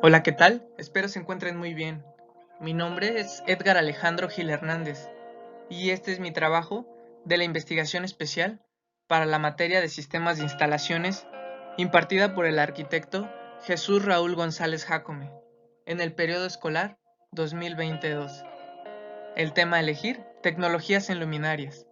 Hola, ¿qué tal? Espero se encuentren muy bien. Mi nombre es Edgar Alejandro Gil Hernández y este es mi trabajo de la investigación especial para la materia de sistemas de instalaciones impartida por el arquitecto Jesús Raúl González Jácome en el periodo escolar 2022. El tema a elegir, tecnologías en luminarias.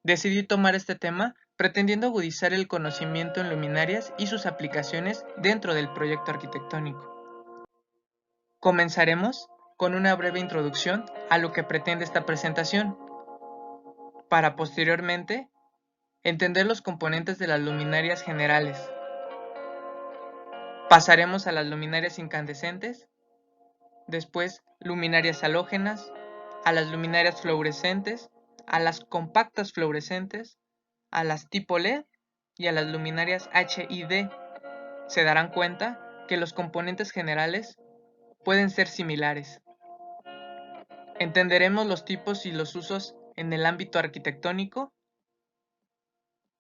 Decidí tomar este tema pretendiendo agudizar el conocimiento en luminarias y sus aplicaciones dentro del proyecto arquitectónico. Comenzaremos con una breve introducción a lo que pretende esta presentación, para posteriormente entender los componentes de las luminarias generales. Pasaremos a las luminarias incandescentes, después luminarias halógenas, a las luminarias fluorescentes, a las compactas fluorescentes, a las tipo LED y a las luminarias HID. Se darán cuenta que los componentes generales pueden ser similares. Entenderemos los tipos y los usos en el ámbito arquitectónico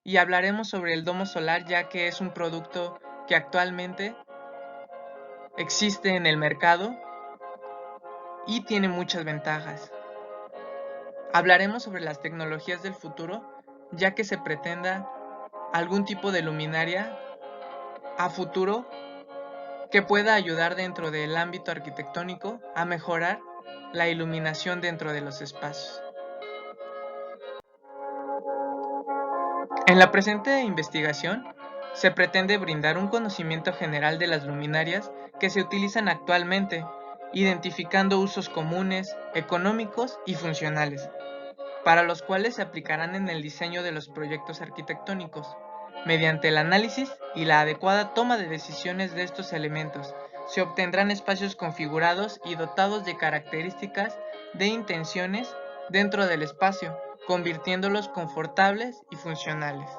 y hablaremos sobre el domo solar, ya que es un producto que actualmente existe en el mercado y tiene muchas ventajas. Hablaremos sobre las tecnologías del futuro, ya que se pretenda algún tipo de luminaria a futuro que pueda ayudar dentro del ámbito arquitectónico a mejorar la iluminación dentro de los espacios. En la presente investigación, se pretende brindar un conocimiento general de las luminarias que se utilizan actualmente, identificando usos comunes, económicos y funcionales, para los cuales se aplicarán en el diseño de los proyectos arquitectónicos. Mediante el análisis y la adecuada toma de decisiones de estos elementos, se obtendrán espacios configurados y dotados de características de intenciones dentro del espacio, convirtiéndolos confortables y funcionales.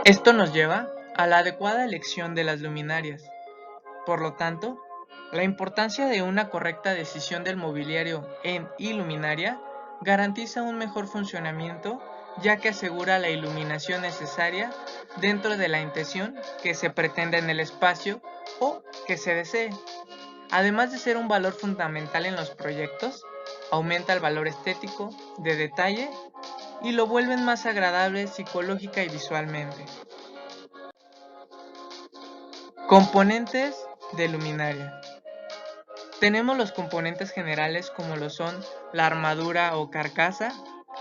Esto nos lleva a la adecuada elección de las luminarias. Por lo tanto, la importancia de una correcta decisión del mobiliario en iluminaria garantiza un mejor funcionamiento, ya que asegura la iluminación necesaria dentro de la intención que se pretende en el espacio o que se desee. Además de ser un valor fundamental en los proyectos, aumenta el valor estético, de detalle y lo vuelven más agradable psicológica y visualmente. Componentes de luminaria. Tenemos los componentes generales como lo son la armadura o carcasa,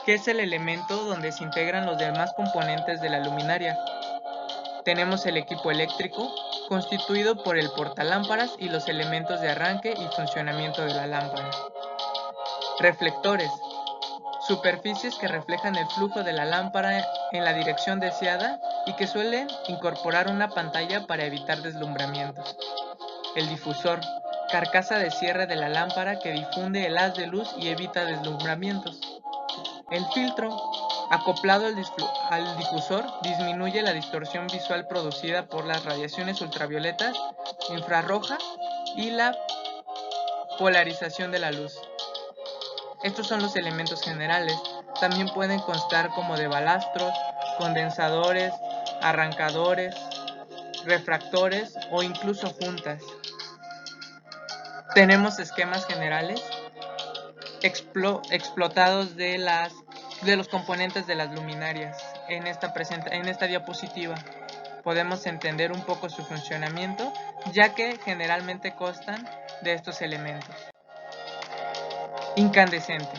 que es el elemento donde se integran los demás componentes de la luminaria. Tenemos el equipo eléctrico, constituido por el portalámparas y los elementos de arranque y funcionamiento de la lámpara. Reflectores, superficies que reflejan el flujo de la lámpara en la dirección deseada y que suelen incorporar una pantalla para evitar deslumbramientos. El difusor, carcasa de cierre de la lámpara que difunde el haz de luz y evita deslumbramientos. El filtro, acoplado al difusor, disminuye la distorsión visual producida por las radiaciones ultravioletas, infrarroja y la polarización de la luz. Estos son los elementos generales. También pueden constar como de balastros, condensadores, arrancadores, refractores o incluso juntas. Tenemos esquemas generales explotados de los componentes de las luminarias. En esta diapositiva podemos entender un poco su funcionamiento, ya que generalmente constan de estos elementos. Incandescente.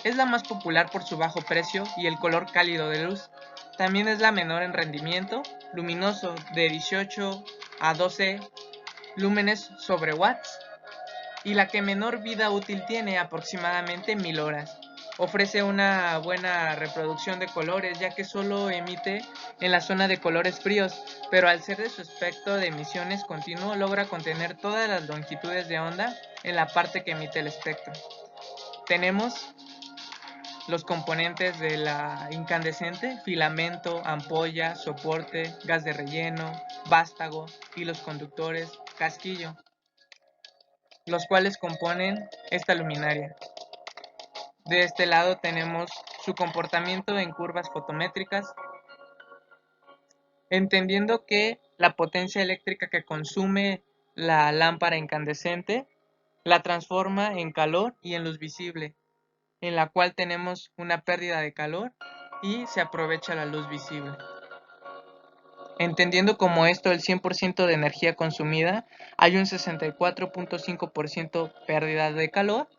Es la más popular por su bajo precio y el color cálido de luz. También es la menor en rendimiento, luminoso de 18 a 12 lúmenes sobre watts, y la que menor vida útil tiene, aproximadamente 1000 horas. Ofrece una buena reproducción de colores, ya que solo emite en la zona de colores fríos, pero al ser de su espectro de emisiones continuo logra contener todas las longitudes de onda en la parte que emite el espectro. Tenemos los componentes de la incandescente: filamento, ampolla, soporte, gas de relleno, vástago y los conductores, casquillo, los cuales componen esta luminaria. De este lado tenemos su comportamiento en curvas fotométricas, entendiendo que la potencia eléctrica que consume la lámpara incandescente, la transforma en calor y en luz visible, en la cual tenemos una pérdida de calor y se aprovecha la luz visible. Entendiendo como esto el 100% de energía consumida, hay un 64.5% pérdida de calor,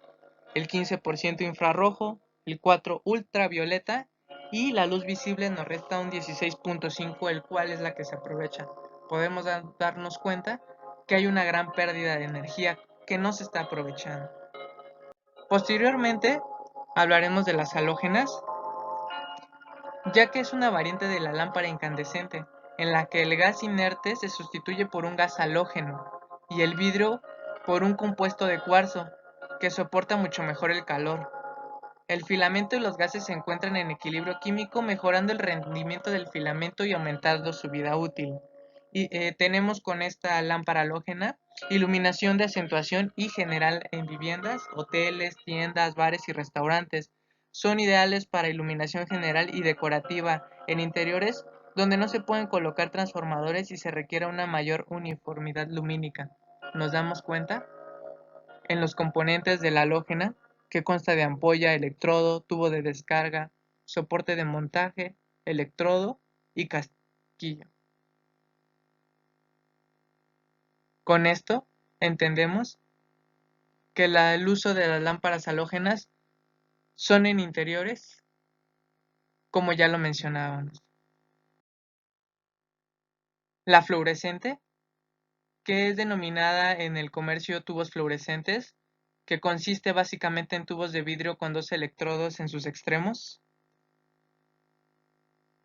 el 15% infrarrojo, el 4% ultravioleta y la luz visible nos resta un 16.5%, el cual es la que se aprovecha. Podemos darnos cuenta que hay una gran pérdida de energía que no se está aprovechando. Posteriormente hablaremos de las halógenas, ya que es una variante de la lámpara incandescente, en la que el gas inerte se sustituye por un gas halógeno y el vidrio por un compuesto de cuarzo, que soporta mucho mejor el calor. El filamento y los gases se encuentran en equilibrio químico, mejorando el rendimiento del filamento y aumentando su vida útil. Y tenemos con esta lámpara halógena iluminación de acentuación y general en viviendas, hoteles, tiendas, bares y restaurantes. Son ideales para iluminación general y decorativa en interiores donde no se pueden colocar transformadores y se requiere una mayor uniformidad lumínica. ¿Nos damos cuenta? En los componentes de la halógena, que consta de ampolla, electrodo, tubo de descarga, soporte de montaje, electrodo y casquillo. Con esto entendemos que el uso de las lámparas halógenas son en interiores, como ya lo mencionábamos. La fluorescente, que es denominada en el comercio tubos fluorescentes, que consiste básicamente en tubos de vidrio con dos electrodos en sus extremos,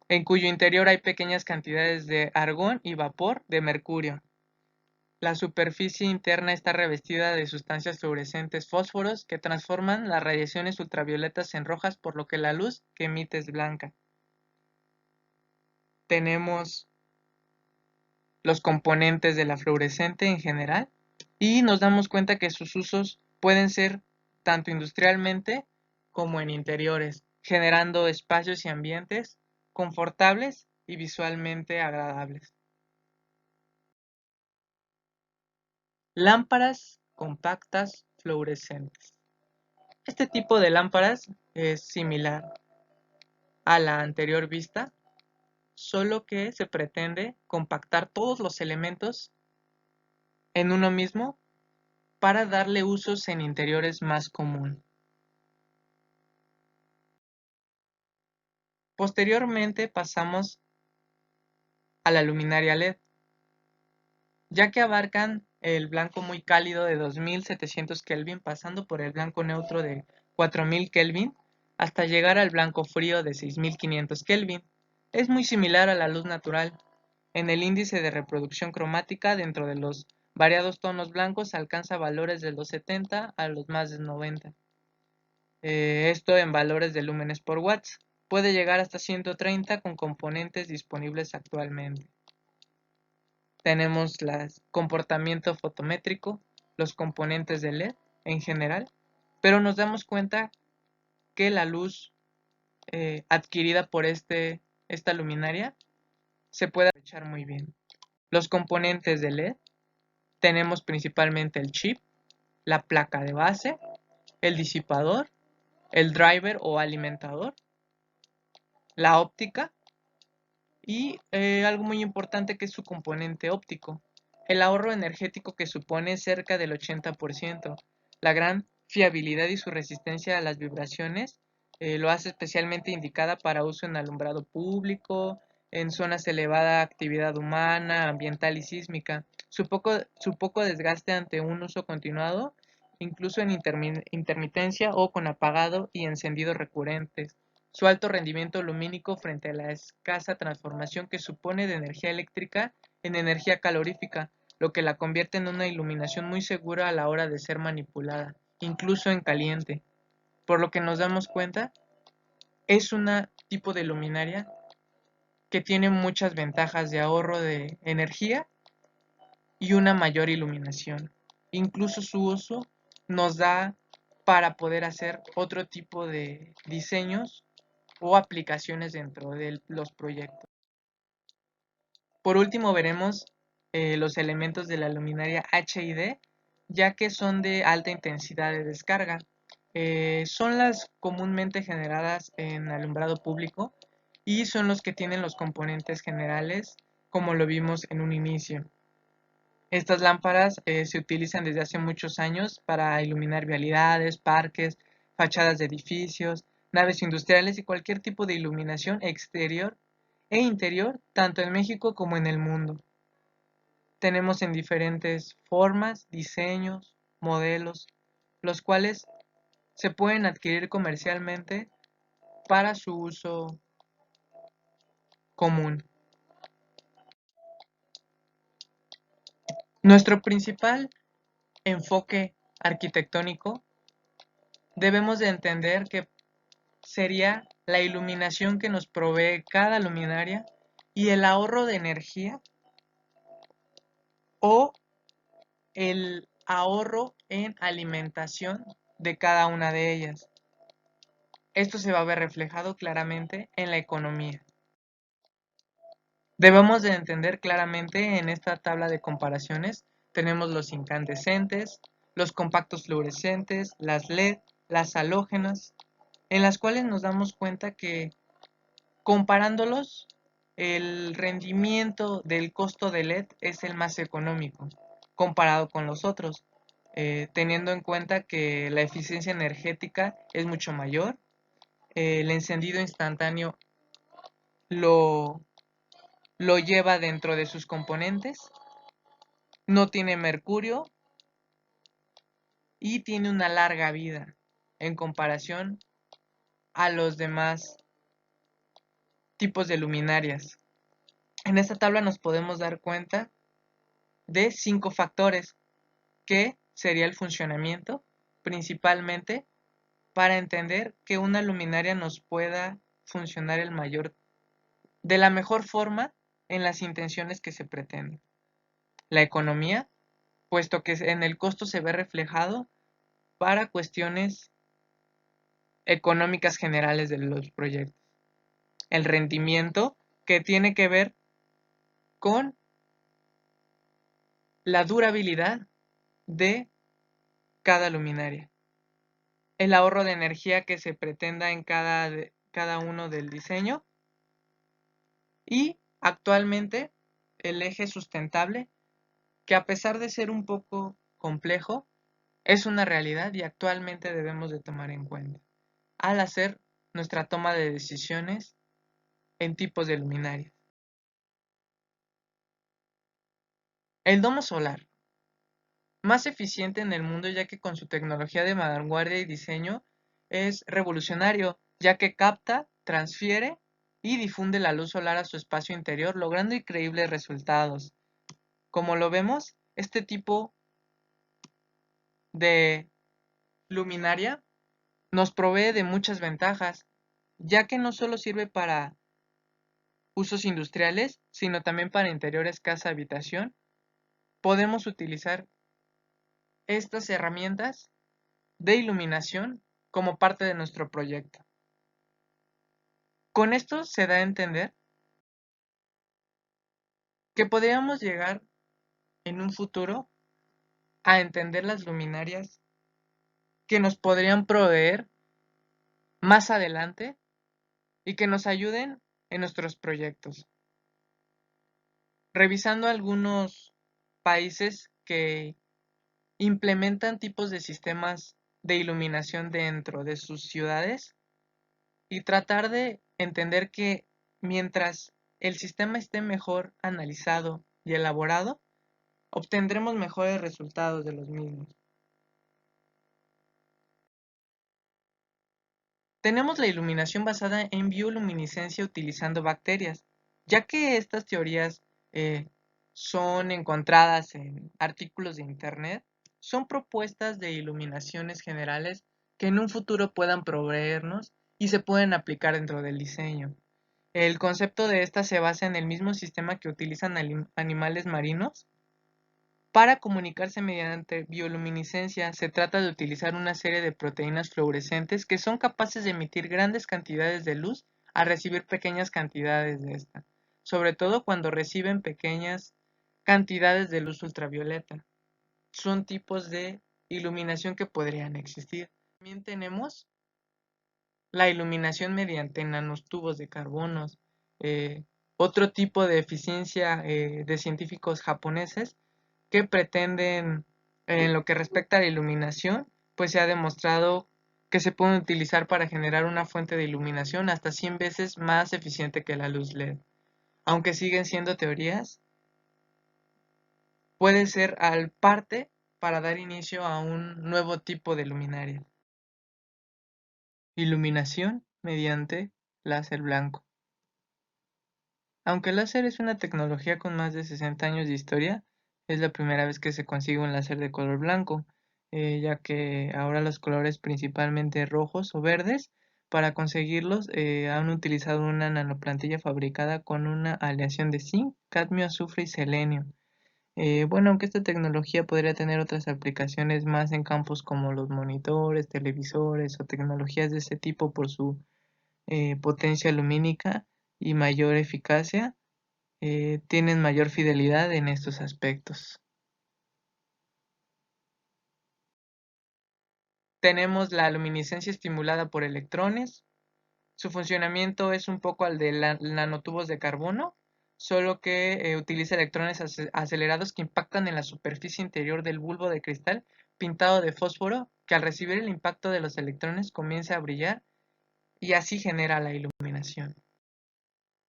en cuyo interior hay pequeñas cantidades de argón y vapor de mercurio. La superficie interna está revestida de sustancias fluorescentes fósforos que transforman las radiaciones ultravioletas en rojas, por lo que la luz que emite es blanca. Tenemos los componentes de la fluorescente en general y nos damos cuenta que sus usos pueden ser tanto industrialmente como en interiores, generando espacios y ambientes confortables y visualmente agradables. Lámparas compactas fluorescentes. Este tipo de lámparas es similar a la anterior vista, solo que se pretende compactar todos los elementos en uno mismo para darle usos en interiores más común. Posteriormente pasamos a la luminaria LED, ya que abarcan el blanco muy cálido de 2700 Kelvin, pasando por el blanco neutro de 4000 Kelvin, hasta llegar al blanco frío de 6500 Kelvin. Es muy similar a la luz natural. En el índice de reproducción cromática, dentro de los variados tonos blancos, alcanza valores de los 70 a los más de 90. Esto en valores de lúmenes por watts. Puede llegar hasta 130 con componentes disponibles actualmente. Tenemos el comportamiento fotométrico, los componentes de LED en general, pero nos damos cuenta que la luz adquirida por esta luminaria se puede aprovechar muy bien. Los componentes de LED tenemos principalmente el chip, la placa de base, el disipador, el driver o alimentador, la óptica y algo muy importante que es su componente óptico. El ahorro energético que supone cerca del 80%. La gran fiabilidad y su resistencia a las vibraciones lo hace especialmente indicada para uso en alumbrado público, en zonas de elevada actividad humana, ambiental y sísmica. Su poco desgaste ante un uso continuado, incluso en intermitencia o con apagado y encendido recurrentes. Su alto rendimiento lumínico frente a la escasa transformación que supone de energía eléctrica en energía calorífica, lo que la convierte en una iluminación muy segura a la hora de ser manipulada, incluso en caliente. Por lo que nos damos cuenta, es un tipo de luminaria que tiene muchas ventajas de ahorro de energía y una mayor iluminación. Incluso su uso nos da para poder hacer otro tipo de diseños o aplicaciones dentro de los proyectos. Por último veremos los elementos de la luminaria H y D, ya que son de alta intensidad de descarga. Son las comúnmente generadas en alumbrado público y son los que tienen los componentes generales, como lo vimos en un inicio. Estas lámparas se utilizan desde hace muchos años para iluminar vialidades, parques, fachadas de edificios, naves industriales y cualquier tipo de iluminación exterior e interior, tanto en México como en el mundo. Tenemos en diferentes formas, diseños, modelos, los cuales se pueden adquirir comercialmente para su uso común. Nuestro principal enfoque arquitectónico debemos de entender que sería la iluminación que nos provee cada luminaria y el ahorro de energía o el ahorro en alimentación de cada una de ellas. Esto se va a ver reflejado claramente en la economía. Debemos de entender claramente en esta tabla de comparaciones, tenemos los incandescentes, los compactos fluorescentes, las LED, las halógenas, en las cuales nos damos cuenta que comparándolos, el rendimiento del costo de LED es el más económico comparado con los otros, teniendo en cuenta que la eficiencia energética es mucho mayor, el encendido instantáneo lo, lo lleva dentro de sus componentes, no tiene mercurio y tiene una larga vida en comparación a los demás tipos de luminarias. En esta tabla nos podemos dar cuenta de 5 factores que sería el funcionamiento, principalmente para entender que una luminaria nos pueda funcionar de la mejor forma en las intenciones que se pretenden. La economía, puesto que en el costo se ve reflejado para cuestiones económicas generales de los proyectos. El rendimiento, que tiene que ver con la durabilidad de cada luminaria. El ahorro de energía que se pretenda en cada uno del diseño y actualmente el eje sustentable, que a pesar de ser un poco complejo, es una realidad y actualmente debemos de tomar en cuenta al hacer nuestra toma de decisiones en tipos de luminarias. El domo solar, más eficiente en el mundo ya que con su tecnología de vanguardia y diseño es revolucionario, ya que capta, transfiere y difunde la luz solar a su espacio interior, logrando increíbles resultados. Como lo vemos, este tipo de luminaria nos provee de muchas ventajas, ya que no solo sirve para usos industriales, sino también para interiores casa-habitación. Podemos utilizar estas herramientas de iluminación como parte de nuestro proyecto. Con esto se da a entender que podríamos llegar en un futuro a entender las luminarias que nos podrían proveer más adelante y que nos ayuden en nuestros proyectos. Revisando algunos países que implementan tipos de sistemas de iluminación dentro de sus ciudades y tratar de entender que mientras el sistema esté mejor analizado y elaborado, obtendremos mejores resultados de los mismos. Tenemos la iluminación basada en bioluminiscencia utilizando bacterias, ya que estas teorías eh, son encontradas en artículos de internet, son propuestas de iluminaciones generales que en un futuro puedan proveernos y se pueden aplicar dentro del diseño. El concepto de esta se basa en el mismo sistema que utilizan animales marinos para comunicarse mediante bioluminiscencia. Se trata de utilizar una serie de proteínas fluorescentes que son capaces de emitir grandes cantidades de luz al recibir pequeñas cantidades de esta. sobre todo cuando reciben pequeñas cantidades de luz ultravioleta. Son tipos de iluminación que podrían existir. También tenemos la iluminación mediante nanotubos de carbonos. eh, Otro tipo de eficiencia de científicos japoneses que pretenden, en lo que respecta a la iluminación, pues se ha demostrado que se pueden utilizar para generar una fuente de iluminación hasta 100 veces más eficiente que la luz LED. Aunque siguen siendo teorías, puede ser al parte para dar inicio a un nuevo tipo de luminaria. Iluminación mediante láser blanco. Aunque el láser es una tecnología con más de 60 años de historia, es la primera vez que se consigue un láser de color blanco, ya que ahora los colores principalmente rojos o verdes, para conseguirlos han utilizado una nanoplantilla fabricada con una aleación de zinc, cadmio, azufre y selenio. Bueno, aunque esta tecnología podría tener otras aplicaciones más en campos como los monitores, televisores o tecnologías de ese tipo por su potencia lumínica y mayor eficacia, tienen mayor fidelidad en estos aspectos. Tenemos la luminiscencia estimulada por electrones. Su funcionamiento es un poco al de nanotubos de carbono, solo que utiliza electrones acelerados que impactan en la superficie interior del bulbo de cristal pintado de fósforo, que al recibir el impacto de los electrones comienza a brillar y así genera la iluminación.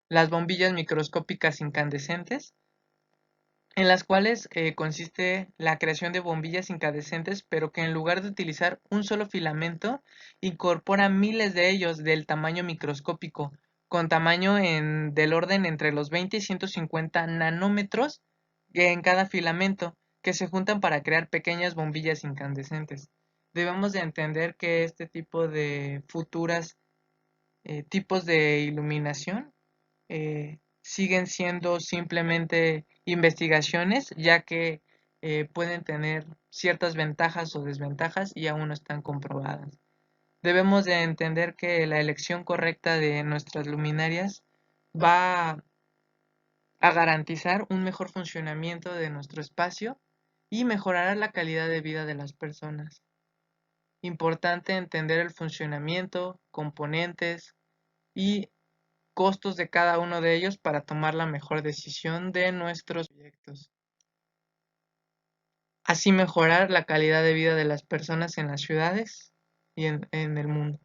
Las bombillas microscópicas incandescentes, en las cuales consiste la creación de bombillas incandescentes, pero que en lugar de utilizar un solo filamento, incorpora miles de ellos del tamaño microscópico, con tamaño del orden entre los 20 y 150 nanómetros en cada filamento, que se juntan para crear pequeñas bombillas incandescentes. Debemos de entender que este tipo de futuras tipos de iluminación siguen siendo simplemente investigaciones, ya que pueden tener ciertas ventajas o desventajas y aún no están comprobadas. Debemos de entender que la elección correcta de nuestras luminarias va a garantizar un mejor funcionamiento de nuestro espacio y mejorará la calidad de vida de las personas. Importante entender el funcionamiento, componentes y costos de cada uno de ellos para tomar la mejor decisión de nuestros proyectos. Así mejorar la calidad de vida de las personas en las ciudades y en el mundo.